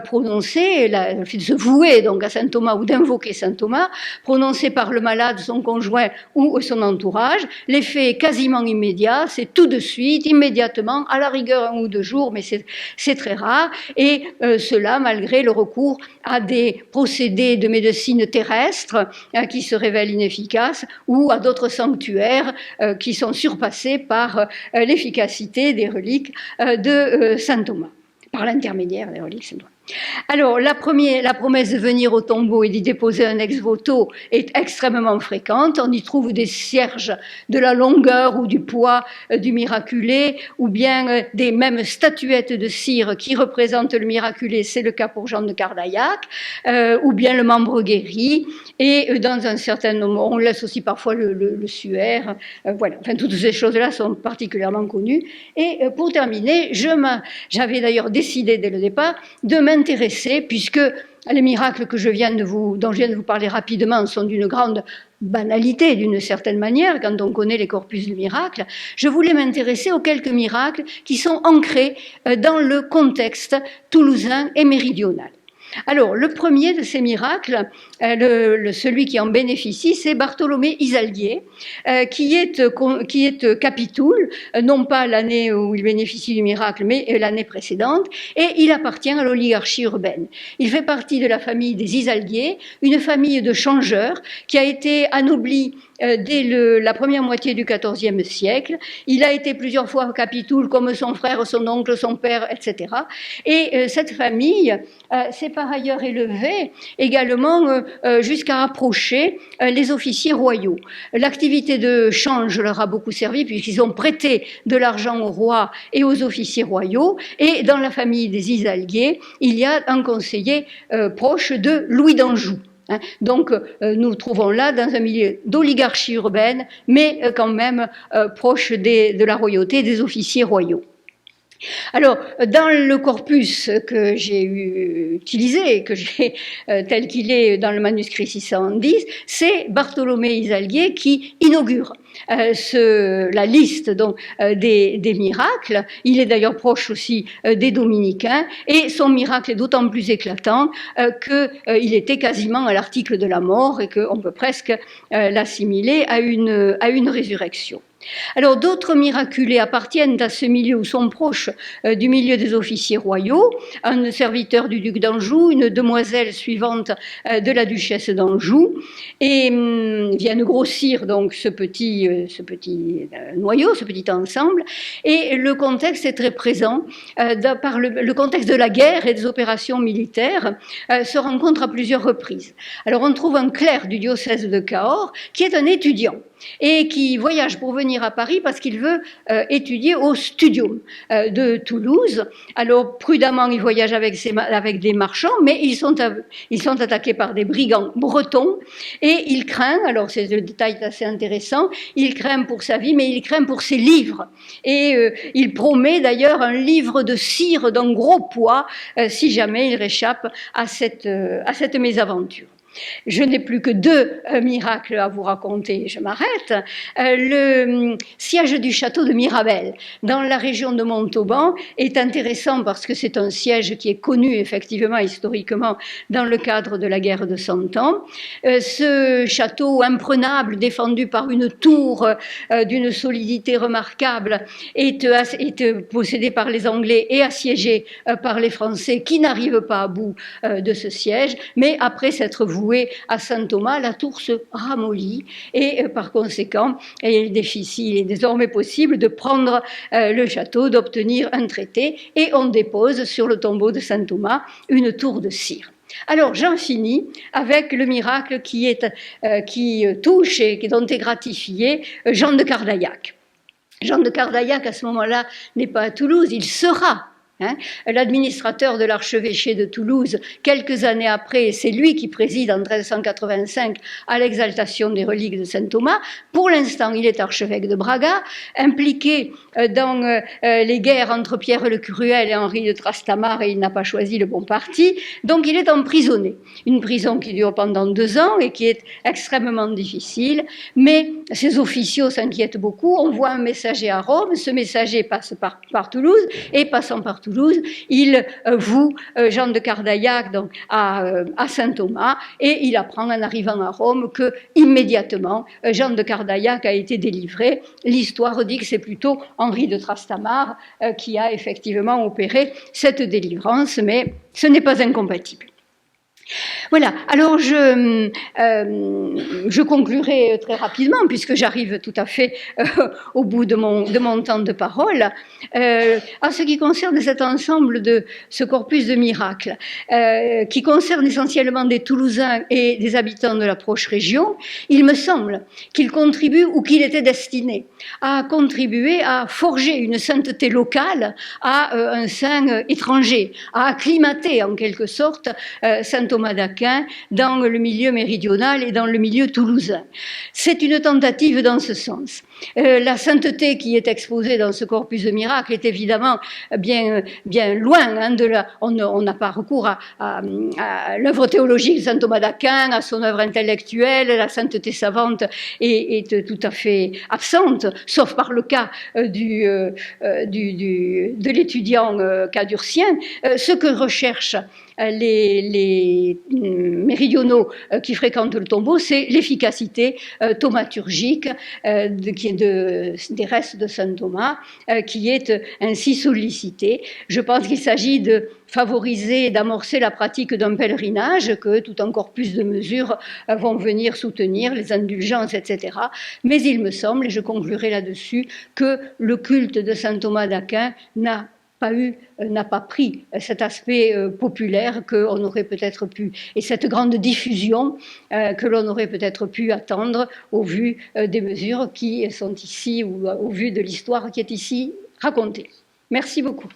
Speaker 2: prononcé, le fait de se vouer donc à saint Thomas ou d'invoquer saint Thomas, prononcé par le malade, son conjoint ou son entourage. L'effet est quasiment immédiat, c'est tout de suite, immédiatement, à la rigueur 1 ou 2 jours, mais c'est très rare. Et cela malgré le recours à des procédés de médecine terrestre qui se révèlent inefficaces ou à d'autres sanctuaires qui sont surpassés par l'efficacité des reliques de saint Thomas, par l'intermédiaire des reliques de saint Thomas. Alors, la promesse de venir au tombeau et d'y déposer un ex-voto est extrêmement fréquente. On y trouve des cierges de la longueur ou du poids du miraculé, ou bien des mêmes statuettes de cire qui représentent le miraculé, c'est le cas pour Jean de Cardaillac, ou bien le membre guéri, et dans un certain nombre, on laisse aussi parfois le suaire, voilà. Enfin, toutes ces choses-là sont particulièrement connues. Et pour terminer, j'avais d'ailleurs décidé dès le départ de m'intéresser, puisque les miracles dont je viens de vous parler rapidement sont d'une grande banalité, d'une certaine manière, quand on connaît les corpus de miracles, je voulais m'intéresser aux quelques miracles qui sont ancrés dans le contexte toulousain et méridional. Alors, le premier de ces miracles, celui qui en bénéficie, c'est Bartholomé Isaldier, qui est capitoul, non pas l'année où il bénéficie du miracle, mais l'année précédente, et il appartient à l'oligarchie urbaine. Il fait partie de la famille des Isaldier, une famille de changeurs qui a été anoblie dès la première moitié du XIVe siècle. Il a été plusieurs fois capitoul comme son frère, son oncle, son père, etc. Et cette famille s'est par ailleurs élevée également jusqu'à approcher les officiers royaux. L'activité de change leur a beaucoup servi puisqu'ils ont prêté de l'argent au roi et aux officiers royaux. Et dans la famille des Isalguier, il y a un conseiller proche de Louis d'Anjou. Donc, nous trouvons là dans un milieu d'oligarchie urbaine, mais quand même proche de la royauté, des officiers royaux. Alors, dans le corpus que j'ai utilisé, tel qu'il est dans le manuscrit 610, c'est Bartholomé Isalguier qui inaugure la liste donc, des miracles. Il est d'ailleurs proche aussi des dominicains, et son miracle est d'autant plus éclatant qu'il était quasiment à l'article de la mort et qu'on peut presque l'assimiler à une résurrection. Alors d'autres miraculés appartiennent à ce milieu ou sont proches du milieu des officiers royaux, un serviteur du duc d'Anjou, une demoiselle suivante de la duchesse d'Anjou, et viennent grossir donc ce petit noyau, ce petit ensemble, et le contexte est très présent, par le contexte de la guerre et des opérations militaires se rencontre à plusieurs reprises. Alors on trouve un clerc du diocèse de Cahors qui est un étudiant et qui voyage pour venir à Paris parce qu'il veut étudier au Studium de Toulouse. Alors prudemment, il voyage avec des marchands, mais ils sont attaqués par des brigands bretons et il craint, alors c'est le détail assez intéressant, il craint pour sa vie, mais il craint pour ses livres. Et il promet d'ailleurs un livre de cire d'un gros poids si jamais il réchappe à cette mésaventure. Je n'ai plus que 2 miracles à vous raconter, je m'arrête. Le siège du château de Mirabel, dans la région de Montauban, est intéressant parce que c'est un siège qui est connu effectivement historiquement dans le cadre de la guerre de Cent Ans. Ce château imprenable, défendu par une tour d'une solidité remarquable, est possédé par les Anglais et assiégé par les Français qui n'arrivent pas à bout de ce siège, mais après s'être voué à Saint Thomas, la tour se ramollit et par conséquent, il est désormais possible de prendre le château, d'obtenir un traité et on dépose sur le tombeau de Saint Thomas une tour de cire. Alors j'en finis avec le miracle qui touche et dont est gratifié Jean de Cardaillac. Jean de Cardaillac à ce moment-là n'est pas à Toulouse, il sera l'administrateur de l'archevêché de Toulouse, quelques années après, c'est lui qui préside en 1385 à l'exaltation des reliques de saint Thomas. Pour l'instant, il est archevêque de Braga, impliqué dans les guerres entre Pierre le Cruel et Henri de Trastamare, et il n'a pas choisi le bon parti, donc il est emprisonné. Une prison qui dure pendant 2 ans et qui est extrêmement difficile, mais ses officiaux s'inquiètent beaucoup. On voit un messager à Rome, ce messager passe par Toulouse, et passant par Toulouse, il voue Jean de Cardaillac donc, à saint Thomas, et il apprend en arrivant à Rome que immédiatement Jean de Cardaillac a été délivré. L'histoire dit que c'est plutôt Henri de Trastamare qui a effectivement opéré cette délivrance, mais ce n'est pas incompatible. Voilà, alors je conclurai très rapidement, puisque j'arrive tout à fait au bout de mon temps de parole. En ce qui concerne cet ensemble de ce corpus de miracles, qui concerne essentiellement des Toulousains et des habitants de la proche région, il me semble qu'il contribue, ou qu'il était destiné à contribuer à forger une sainteté locale à un saint étranger, à acclimater en quelque sorte saint Thomas d'Aquin dans le milieu méridional et dans le milieu toulousain. C'est une tentative dans ce sens. La sainteté qui est exposée dans ce corpus de miracles est évidemment bien loin on n'a pas recours à l'œuvre théologique de saint Thomas d'Aquin, à son œuvre intellectuelle. La sainteté savante est tout à fait absente, sauf par le cas de l'étudiant cadurcien. Ce que recherchent les méridionaux qui fréquentent le tombeau, c'est l'efficacité thaumaturgique des restes de saint Thomas, qui est ainsi sollicitée. Je pense qu'il s'agit de favoriser et d'amorcer la pratique d'un pèlerinage, que tout encore plus de mesures vont venir soutenir, les indulgences, etc. Mais il me semble, et je conclurai là-dessus, que le culte de saint Thomas d'Aquin n'a pas pris cet aspect populaire qu'on aurait peut-être pu, et cette grande diffusion que l'on aurait peut-être pu attendre au vu des mesures qui sont ici, ou au vu de l'histoire qui est ici racontée. Merci beaucoup.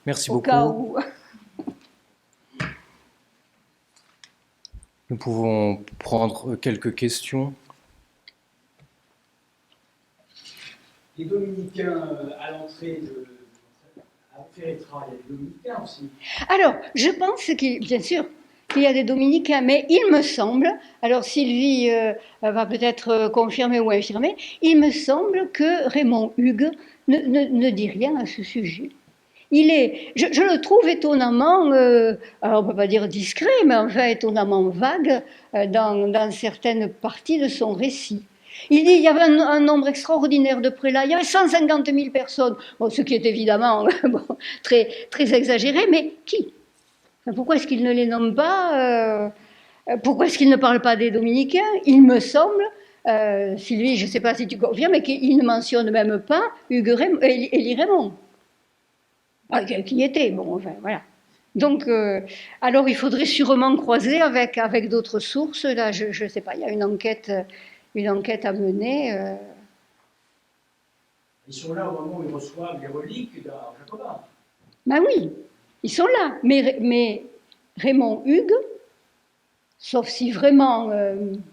Speaker 1: Merci
Speaker 2: au
Speaker 1: beaucoup.
Speaker 2: Cas où...
Speaker 1: Nous pouvons prendre quelques questions.
Speaker 3: Les dominicains à l'entrée à Férétra, il y a des dominicains aussi.
Speaker 2: Alors, je pense bien sûr qu'il y a des dominicains, mais il me semble, alors Sylvie va peut-être confirmer ou infirmer, il me semble que Raymond Hugues ne dit rien à ce sujet. Je le trouve étonnamment, alors on ne peut pas dire discret, mais enfin étonnamment vague dans certaines parties de son récit. Il dit qu'il y avait un nombre extraordinaire de prélats, il y avait 150 000 personnes, bon, ce qui est évidemment très, très exagéré, mais qui? Pourquoi est-ce qu'il ne les nomme pas? Pourquoi est-ce qu'il ne parle pas des dominicains? Il me semble, Sylvie, je ne sais pas si tu confirmes, mais qu'il ne mentionne même pas Élie Raymond. Qui était, bon, enfin, voilà. Donc, alors il faudrait sûrement croiser avec d'autres sources. Là, je ne sais pas, il y a une enquête à mener.
Speaker 3: Ils sont là au moment où ils reçoivent les reliques d'un Jacobin.
Speaker 2: Ben oui, ils sont là. Mais Raymond Hugues, sauf si vraiment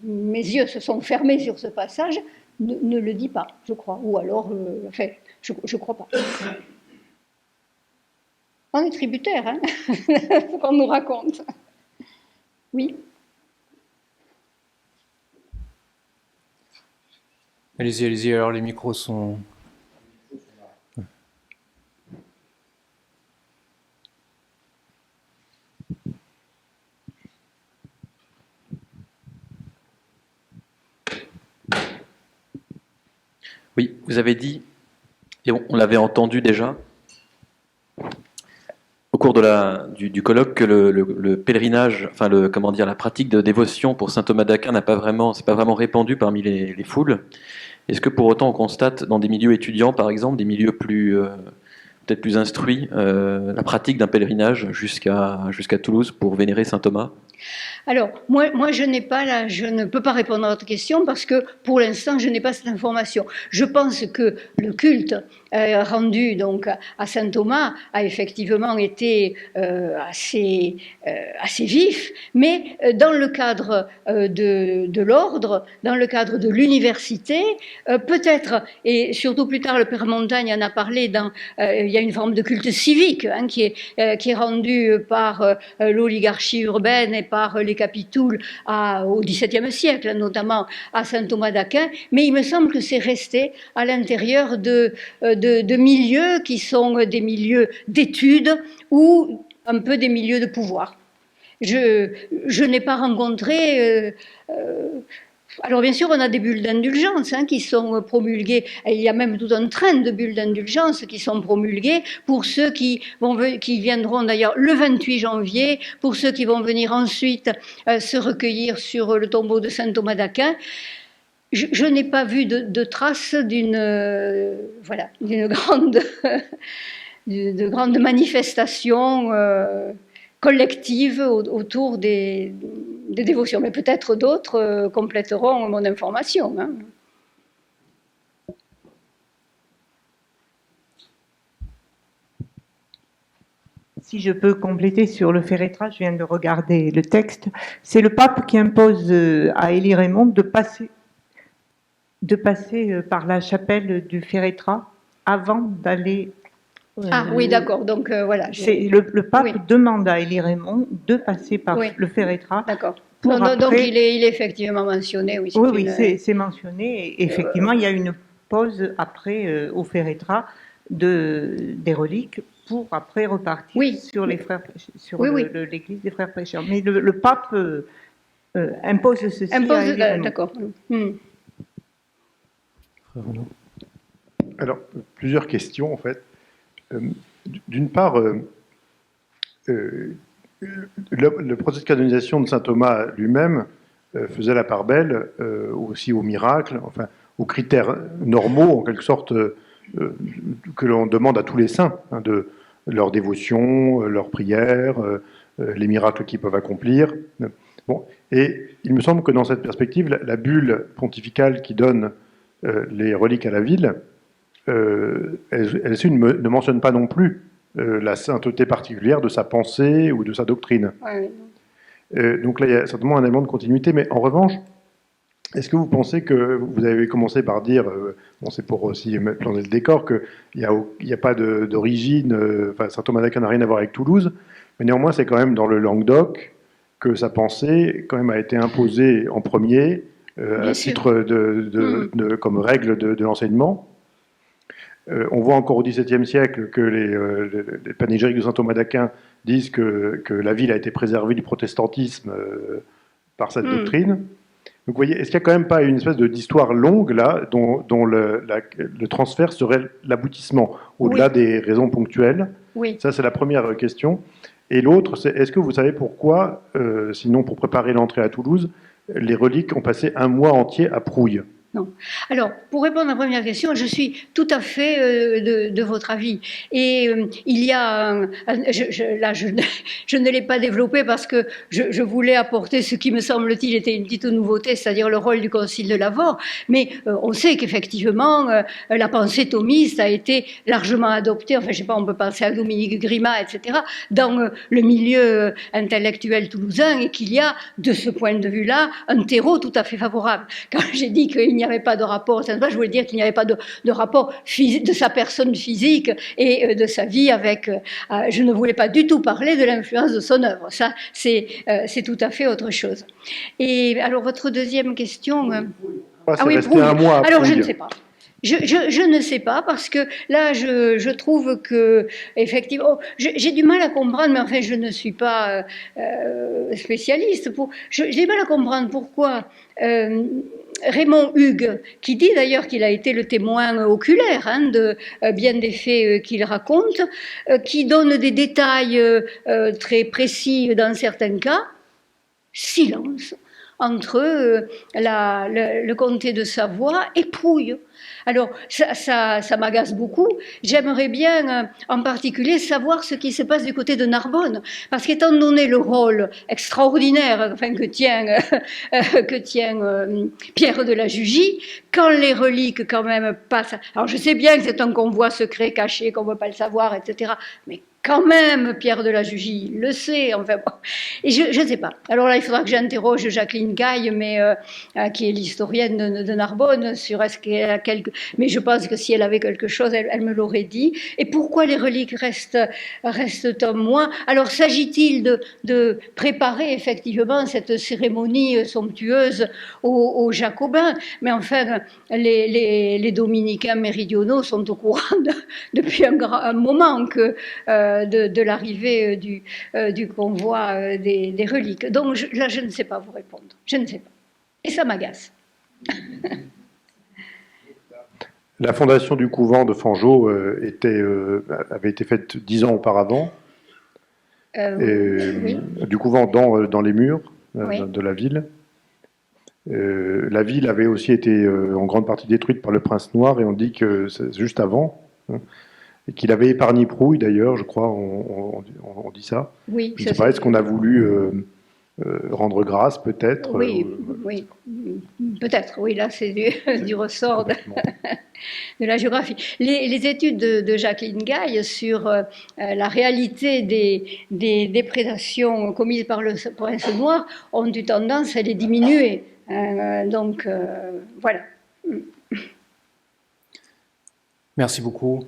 Speaker 2: mes yeux se sont fermés sur ce passage, ne le dit pas, je crois. Ou alors, enfin, je ne crois pas. On est tributaire, hein, ce qu'on nous raconte. Oui.
Speaker 1: Allez-y, alors les micros sont...
Speaker 4: Oui, vous avez dit, et on l'avait entendu déjà, au cours du colloque, que le pèlerinage, enfin la pratique de dévotion pour saint Thomas d'Aquin c'est pas vraiment répandu parmi les foules. Est-ce que pour autant on constate dans des milieux étudiants, par exemple, des milieux peut-être plus instruits, la pratique d'un pèlerinage jusqu'à Toulouse pour vénérer saint Thomas?
Speaker 2: Alors, moi je ne peux pas répondre à votre question parce que pour l'instant, je n'ai pas cette information. Je pense que le culte rendu donc à saint Thomas a effectivement été assez vif, mais dans le cadre de l'ordre, dans le cadre de l'université, peut-être, et surtout plus tard, le père Montaigne en a parlé, il y a une forme de culte civique qui est rendu par l'oligarchie urbaine et par les capitouls au XVIIe siècle, notamment à saint Thomas d'Aquin, mais il me semble que c'est resté à l'intérieur de milieux qui sont des milieux d'études ou un peu des milieux de pouvoir. Je n'ai pas rencontré... alors bien sûr, on a des bulles d'indulgence qui sont promulguées. Il y a même tout un train de bulles d'indulgence qui sont promulguées pour ceux qui viendront d'ailleurs le 28 janvier, pour ceux qui vont venir ensuite se recueillir sur le tombeau de saint Thomas d'Aquin. Je n'ai pas vu de traces d'une grande manifestation collective autour des dévotions. Mais peut-être d'autres compléteront mon information.
Speaker 5: Si je peux compléter sur le Férétra, je viens de regarder le texte. C'est le pape qui impose à Élie Raymond de passer par la chapelle du Férétra avant d'aller...
Speaker 2: oui, d'accord. Donc voilà.
Speaker 5: Le pape demande à Élie Raymond de passer par le Férétra.
Speaker 2: D'accord. Donc il est effectivement mentionné.
Speaker 5: Oui, c'est mentionné. Et effectivement, il y a une pose après au Ferretra des reliques pour après repartir
Speaker 2: Oui.
Speaker 5: sur les frères, sur
Speaker 2: Oui, oui.
Speaker 5: l'église des frères prêcheurs. Mais le pape impose ceci à Élie Raymond.
Speaker 2: D'accord.
Speaker 6: Alors, plusieurs questions en fait. D'une part, le processus de canonisation de saint Thomas lui-même faisait la part belle aussi aux miracles, enfin aux critères normaux en quelque sorte que l'on demande à tous les saints, hein, de leur dévotion, leur prière, les miracles qu'ils peuvent accomplir. Bon, et il me semble que dans cette perspective, la bulle pontificale qui donne les reliques à la ville, elle ne mentionne pas non plus la sainteté particulière de sa pensée ou de sa doctrine. Donc là, il y a certainement un élément de continuité, mais en revanche, est-ce que vous pensez que, vous avez commencé par dire, bon, c'est pour aussi planter le décor, qu'il n'y a pas d'origine, enfin, saint Thomas d'Aquin n'a rien à voir avec Toulouse, mais néanmoins, c'est quand même dans le Languedoc que sa pensée quand même a été imposée en premier, à titre comme règle de l'enseignement. On voit encore au XVIIe siècle que les panégyriques de saint Thomas d'Aquin disent que la ville a été préservée du protestantisme par cette doctrine. Donc vous voyez, est-ce qu'il n'y a quand même pas une espèce d'histoire longue là, dont le transfert serait l'aboutissement, au-delà des raisons ponctuelles?
Speaker 2: Oui.
Speaker 6: Ça, c'est la première question. Et l'autre, c'est est-ce que vous savez pourquoi, sinon pour préparer l'entrée à Toulouse, les reliques ont passé un mois entier à Prouille?
Speaker 2: Non. Alors, pour répondre à la première question, je suis tout à fait de votre avis. Et il y a... je ne l'ai pas développé parce que je voulais apporter ce qui me semble-t-il était une petite nouveauté, c'est-à-dire le rôle du Concile de Lavore. Mais on sait qu'effectivement, la pensée thomiste a été largement adoptée, enfin, je sais pas, on peut penser à Dominique Grimmat, etc., dans le milieu intellectuel toulousain, et qu'il y a, de ce point de vue-là, un terreau tout à fait favorable. Quand j'ai dit qu'il n'y avait pas de rapport, je voulais dire qu'il n'y avait pas de rapport de sa personne physique et de sa vie avec... je ne voulais pas du tout parler de l'influence de son œuvre. Ça, c'est tout à fait autre chose. Et alors, votre deuxième question...
Speaker 6: oui, Prouille. Un mois à
Speaker 2: alors,
Speaker 6: Prouille.
Speaker 2: je ne sais pas. Je ne sais pas, parce que là, je trouve que, effectivement, j'ai du mal à comprendre, mais enfin, je ne suis pas spécialiste. J'ai du mal à comprendre pourquoi Raymond Hugues, qui dit d'ailleurs qu'il a été le témoin oculaire de bien des faits qu'il raconte, qui donne des détails très précis dans certains cas, silence entre le comté de Savoie et Prouille. Alors, ça m'agace beaucoup. J'aimerais bien, en particulier, savoir ce qui se passe du côté de Narbonne. Parce qu'étant donné le rôle extraordinaire que tient Pierre de la Jugie, quand les reliques quand même passent... Alors, je sais bien que c'est un convoi secret, caché, qu'on ne veut pas le savoir, etc. Mais quand même, Pierre de la Jugie le sait, enfin bon. Et je ne sais pas. Alors là, il faudra que j'interroge Jacqueline Caille, qui est l'historienne de Narbonne, sur est-ce qu'elle a quelque... Mais je pense que si elle avait quelque chose, elle me l'aurait dit. Et pourquoi les reliques restent un mois? Alors, s'agit-il de préparer effectivement cette cérémonie somptueuse aux Jacobins? Mais enfin, les dominicains méridionaux sont au courant depuis un moment que... de l'arrivée du convoi des reliques. Donc là, je ne sais pas vous répondre. Je ne sais pas. Et ça m'agace.
Speaker 6: La fondation du couvent de Fangeau avait été faite 10 ans auparavant. Oui. Du couvent dans les murs de la ville. La ville avait aussi été en grande partie détruite par le prince noir, et on dit que c'est juste avant... et qu'il avait épargné Prouille, d'ailleurs, je crois, on dit ça.
Speaker 2: Oui,
Speaker 6: je ne sais pas, est-ce qu'on a voulu rendre grâce, peut-être?
Speaker 2: Oui, oui, peut-être, oui, là, c'est du ressort de la géographie. Les études de Jacqueline Caille sur la réalité des déprédations commises par le prince noir ont eu tendance à les diminuer. Donc, voilà.
Speaker 1: Merci beaucoup.